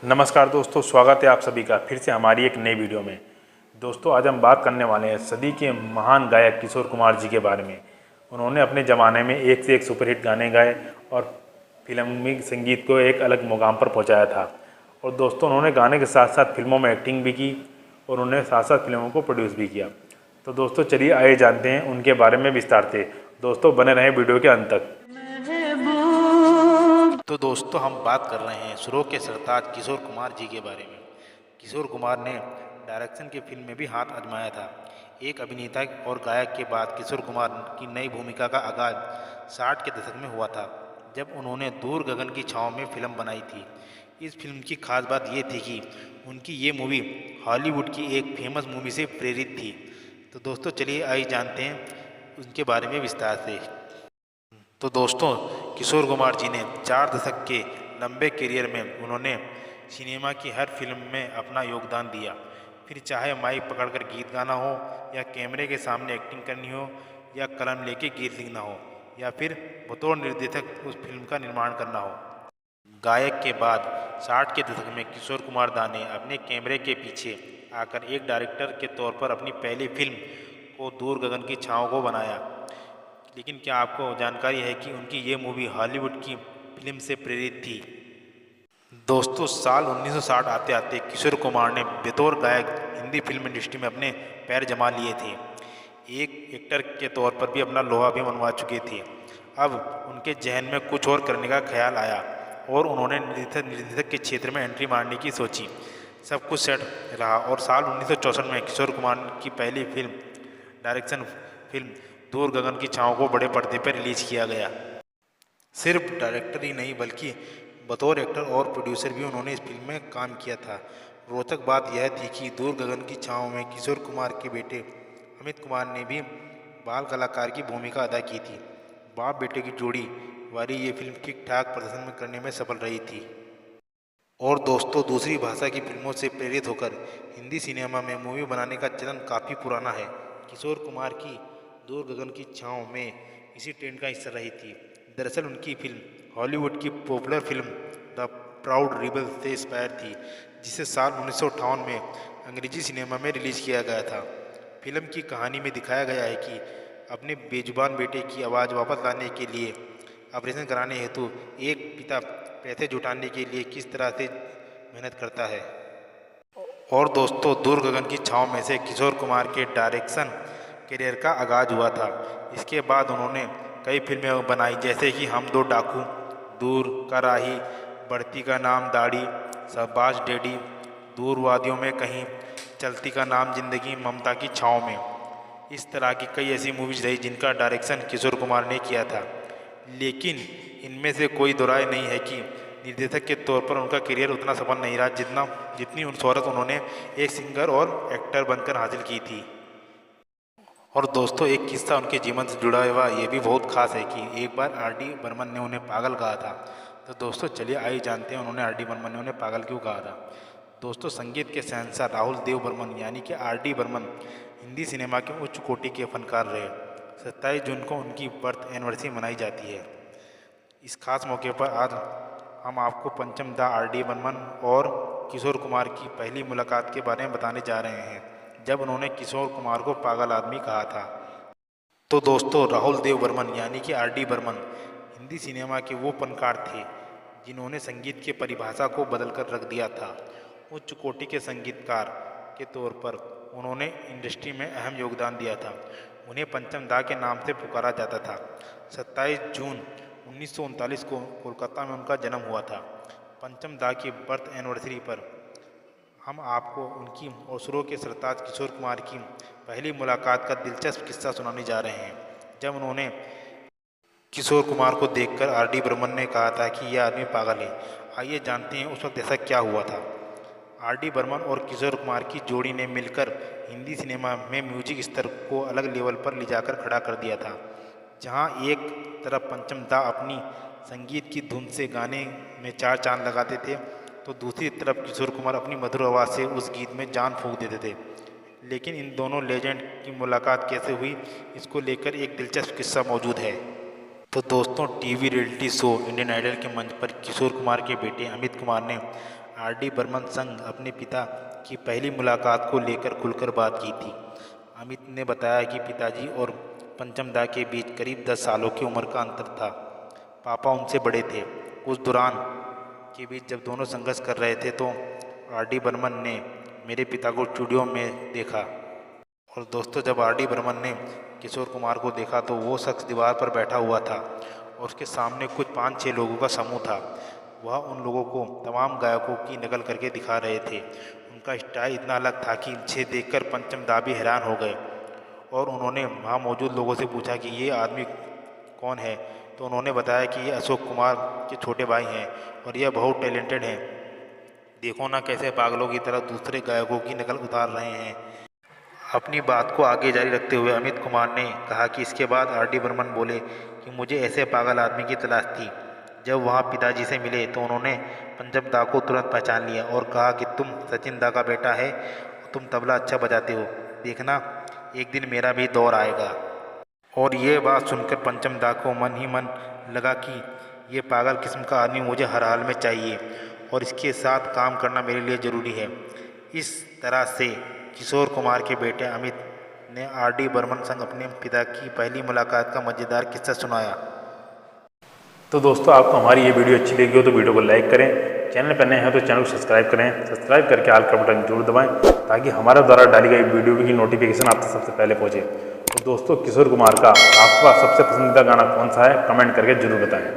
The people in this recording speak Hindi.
नमस्कार दोस्तों, स्वागत है आप सभी का फिर से हमारी एक नई वीडियो में। दोस्तों, आज हम बात करने वाले हैं सदी के महान गायक किशोर कुमार जी के बारे में। उन्होंने अपने ज़माने में एक से एक सुपरहिट गाने गाए और फिल्मी संगीत को एक अलग मुकाम पर पहुंचाया था। और दोस्तों, उन्होंने गाने के साथ साथ फिल्मों में एक्टिंग भी की और उन्होंने साथ साथ फिल्मों को प्रोड्यूस भी किया। तो दोस्तों, चलिए आइए जानते हैं उनके बारे में विस्तार से। दोस्तों, बने रहें वीडियो के अंत तक। तो दोस्तों, हम बात कर रहे हैं सुरों के सरताज किशोर कुमार जी के बारे में। किशोर कुमार ने डायरेक्शन की फिल्म में भी हाथ आजमाया था। एक अभिनेता और गायक के बाद किशोर कुमार की नई भूमिका का आगाज 60 के दशक में हुआ था, जब उन्होंने दूर गगन की छाँव में फिल्म बनाई थी। इस फिल्म की खास बात ये थी कि उनकी ये मूवी हॉलीवुड की एक फेमस मूवी से प्रेरित थी। तो दोस्तों, चलिए आइए जानते हैं उनके बारे में विस्तार से। तो दोस्तों, किशोर कुमार जी ने 4 दशक के लंबे करियर में उन्होंने सिनेमा की हर फिल्म में अपना योगदान दिया। फिर चाहे माइक पकड़कर गीत गाना हो, या कैमरे के सामने एक्टिंग करनी हो, या कलम लेके गीत लिखना हो, या फिर बतौर निर्देशक उस फिल्म का निर्माण करना हो। गायक के बाद 60 के दशक में किशोर कुमार दा ने अपने कैमरे के पीछे आकर एक डायरेक्टर के तौर पर अपनी पहली फिल्म को दूर गगन की छाँव को बनाया। लेकिन क्या आपको जानकारी है कि उनकी ये मूवी हॉलीवुड की फिल्म से प्रेरित थी? दोस्तों, साल 1960 आते आते किशोर कुमार ने बतौर गायक हिंदी फिल्म इंडस्ट्री में अपने पैर जमा लिए थे। एक एक्टर के तौर पर भी अपना लोहा भी मनवा चुके थे। अब उनके जहन में कुछ और करने का ख्याल आया और उन्होंने निर्देशक के क्षेत्र में एंट्री मारने की सोची। सब कुछ सेट रहा और साल 1964 में किशोर कुमार की पहली फिल्म डायरेक्शन फिल्म दूर गगन की छाँव को बड़े पर्दे पर रिलीज किया गया। सिर्फ डायरेक्टर ही नहीं बल्कि बतौर एक्टर और प्रोड्यूसर भी उन्होंने इस फिल्म में काम किया था। रोचक बात यह थी कि दूर गगन की छाँव में किशोर कुमार के बेटे अमित कुमार ने भी बाल कलाकार की भूमिका अदा की थी। बाप बेटे की जोड़ी वाली ये फिल्म ठीक ठाक प्रदर्शन करने में सफल रही थी। और दोस्तों, दूसरी भाषा की फिल्मों से प्रेरित होकर हिंदी सिनेमा में मूवी बनाने का चलन काफ़ी पुराना है। किशोर कुमार की दूर गगन की छाँव में इसी ट्रेंड का हिस्सा रही थी। दरअसल उनकी फिल्म हॉलीवुड की popular film the proud rebel से इंस्पायर थी, जिसे साल 1958 में अंग्रेजी सिनेमा में रिलीज किया गया था। फिल्म की कहानी में दिखाया गया है कि अपने बेजुबान बेटे की आवाज़ वापस लाने के लिए ऑपरेशन कराने हेतु एक पिता पैसे जुटाने के लिए किस तरह से मेहनत करता है। और दोस्तों, दूर गगन की छाँव में से किशोर कुमार के डायरेक्शन करियर का आगाज हुआ था। इसके बाद उन्होंने कई फिल्में बनाई, जैसे कि हम दो डाकू, दूर का राही, बढ़ती का नाम दाढ़ी, शाबाश डैडी, दूर वादियों में कहीं, चलती का नाम जिंदगी, ममता की छाँव में। इस तरह की कई ऐसी मूवीज रही जिनका डायरेक्शन किशोर कुमार ने किया था। लेकिन इनमें से कोई दो राय नहीं है कि निर्देशक के तौर पर उनका करियर उतना सफल नहीं रहा जितनी शोहरत उन्होंने एक सिंगर और एक्टर बनकर हासिल की थी। और दोस्तों, एक किस्सा उनके जीवन से जुड़ा हुआ ये भी बहुत खास है कि एक बार आर.डी. बर्मन ने उन्हें पागल कहा था। तो दोस्तों, चलिए आइए जानते हैं उन्होंने आर.डी. बर्मन ने उन्हें पागल क्यों कहा था। दोस्तों, संगीत के शहंशाह राहुल देव बर्मन यानी कि आर.डी. बर्मन हिंदी सिनेमा के उच्च कोटि के फनकार रहे। 27 जून को उनकी बर्थ एनिवर्सरी मनाई जाती है। इस खास मौके पर आज हम आपको पंचम दा आर.डी. बर्मन और किशोर कुमार की पहली मुलाकात के बारे में बताने जा रहे हैं, जब उन्होंने किशोर कुमार को पागल आदमी कहा था। तो दोस्तों, राहुल देव बर्मन यानी कि आर.डी. बर्मन हिंदी सिनेमा के वो फनकार थे जिन्होंने संगीत की परिभाषा को बदलकर रख दिया था। उच्च कोटि के संगीतकार के तौर पर उन्होंने इंडस्ट्री में अहम योगदान दिया था। उन्हें पंचम दा के नाम से पुकारा जाता था। 27 जून 1939 को कोलकाता में उनका जन्म हुआ था। पंचम दा की बर्थ एनिवर्सरी पर हम आपको उनकी और सुरों के सरताज किशोर कुमार की पहली मुलाकात का दिलचस्प किस्सा सुनाने जा रहे हैं, जब उन्होंने किशोर कुमार को देखकर आर.डी. बर्मन ने कहा था कि यह आदमी पागल है। आइए जानते हैं उस वक्त ऐसा क्या हुआ था। आर.डी. बर्मन और किशोर कुमार की जोड़ी ने मिलकर हिंदी सिनेमा में म्यूजिक स्तर को अलग लेवल पर ले जाकर खड़ा कर दिया था। जहां एक तरफ पंचम दा अपनी संगीत की धुन से गाने में चार चांद लगाते थे, तो दूसरी तरफ किशोर कुमार अपनी मधुर आवाज़ से उस गीत में जान फूंक देते थे। लेकिन इन दोनों लेजेंड की मुलाकात कैसे हुई, इसको लेकर एक दिलचस्प किस्सा मौजूद है। तो दोस्तों, TV reality show Indian Idol के मंच पर किशोर कुमार के बेटे अमित कुमार ने आर.डी. बर्मन संग अपने पिता की पहली मुलाकात को लेकर खुलकर बात की थी। अमित ने बताया कि पिताजी और पंचम दा के बीच करीब 10 सालों की उम्र का अंतर था। पापा उनसे बड़े थे। उस दौरान के बीच जब दोनों संघर्ष कर रहे थे तो आर.डी. बर्मन ने मेरे पिता को स्टूडियो में देखा। और दोस्तों, जब आर.डी. बर्मन ने किशोर कुमार को देखा तो वो शख्स दीवार पर बैठा हुआ था और उसके सामने कुछ 5-6 लोगों का समूह था। वह उन लोगों को तमाम गायकों की नकल करके दिखा रहे थे। उनका स्टाइल इतना अलग था कि इसे देखकर पंचम दा भी हैरान हो गए और उन्होंने वहाँ मौजूद लोगों से पूछा कि ये आदमी कौन है। तो उन्होंने बताया कि ये अशोक कुमार के छोटे भाई हैं और यह बहुत टैलेंटेड हैं। देखो ना कैसे पागलों की तरह दूसरे गायकों की नकल उतार रहे हैं। अपनी बात को आगे जारी रखते हुए अमित कुमार ने कहा कि इसके बाद आर.डी. बर्मन बोले कि मुझे ऐसे पागल आदमी की तलाश थी। जब वहाँ पिताजी से मिले तो उन्होंने पंचम दा को तुरंत पहचान लिया और कहा कि तुम सचिन दा का बेटा है, तुम तबला अच्छा बजाते हो, देखना एक दिन मेरा भी दौर आएगा। और ये बात सुनकर पंचम दा को मन ही मन लगा कि ये पागल किस्म का आदमी मुझे हर हाल में चाहिए और इसके साथ काम करना मेरे लिए ज़रूरी है। इस तरह से किशोर कुमार के बेटे अमित ने आर.डी. बर्मन संग अपने पिता की पहली मुलाकात का मज़ेदार किस्सा सुनाया। तो दोस्तों, आपको हमारी ये वीडियो अच्छी लगी हो तो वीडियो को लाइक करें, चैनल पर नए हैं तो चैनल को सब्सक्राइब करें, सब्सक्राइब करके ऑल का बटन जरूर दबाएं ताकि हमारे द्वारा डाली गई वीडियो की नोटिफिकेशन आप तक सबसे पहले पहुंचे। तो दोस्तों, किशोर कुमार का आपका सबसे पसंदीदा गाना कौन सा है, कमेंट करके जरूर बताएं।